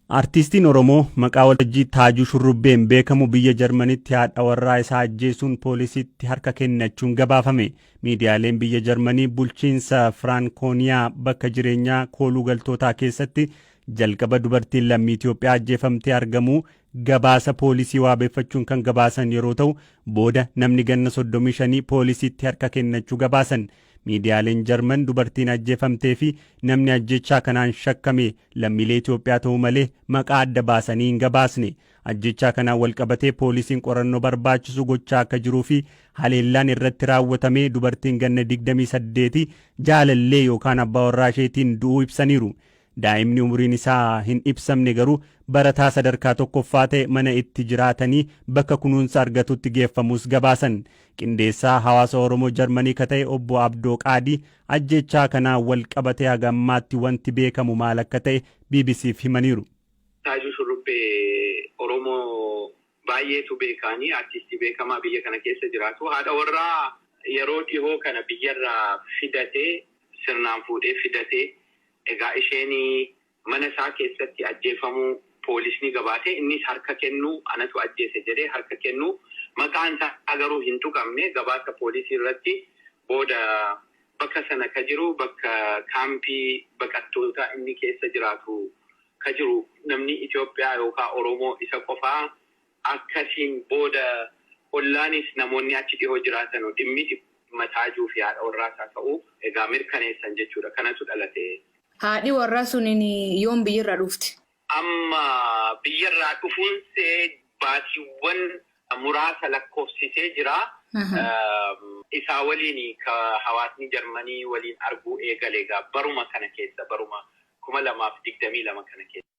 Artistiin Oromoo maqaa waltajjii Taajuu Shurrubbeen beekamu biyya Jarmanitti haadha warraa isaa ajjeesuun poolisiitti harka kennachuun gabaafame. Miidiyaaleen biyya Jarmanii bulchiinsa Firaankooniyaa bakka jireenyaa kooluu galtootaa keessatti jalqaba dubartiin lammii Itoophiyaa ajjeefamtee argamuu gabaasa poolisii waabeeffachuun kan gabaasan yeroo ta'u, booda namni ganna 35 poolisiitti harka kennachuu gabaasan. Miidiyaaleen Jarman dubartiin ajjeefamtee fi namni ajjechaa kanaan shakkame lammiilee Itoophiyaa ta'uu malee maqaa adda baasanii hin gabaasne. Ajjechaa kanaan walqabatee poolisiin qorannoo barbaachisu gochaa akka jiruu fi haleellaan irratti raawwatamee dubartiin ganna 28 jaalallee yookaan abbaa warraa isheetiin du'uu ibsaniiru. Daa'imni umriin isaa hin ibsamne garuu barataa sadarkaa tokkoffaa ta'e mana itti jiraatanii bakka kunuunsa argatutti geeffamuus gabaasan. Qindeessaa hawaasa Oromoo Jarmanii ka ta'e obbo Abdoo Qaadii ajjechaa kanaan walqabatee hagammaatti wanti beekamu maal akka ta'e BBCf himaniiru. Taajuu Shurrubbee Oromoo baay'eetu beekanii artistii beekamaa biyya kana keessa jiraatu. Haadha warraa yeroo dhihoo kana biyyarraa fidatee sirnaan fuudhee fidatee egaa isheen mana isaa keessatti ajjeefamuu poolisni gabaatee innis harka kennuu anatu ajjeese jedhee harka kennuu maqaan isaa garuu hin tuqamne gabaasa poolisii irratti booda bakka sana ka jiru bakka kaampii baqattoota inni keessa jiraatu ka jiru namni Itoophiyaa yookaan Oromoo isa qofaa akkasiin booda ollaanis namoonni achi dhihoo jiraatan dhimmi Taajuu fi haadha warraa isaa ta'uu egaa mirkaneessan jechuudha. Kanatu dhalate. Haadhi warraa suniin yoom biyyarraa dhufti? Amma biyyarraa dhufuunsee baatiiwwan muraasa lakkoofsisee jira. Isaa waliin ka hawaasni Jarmanii waliin arguu eegale baruma kana keessa baruma 2022 kana keessa.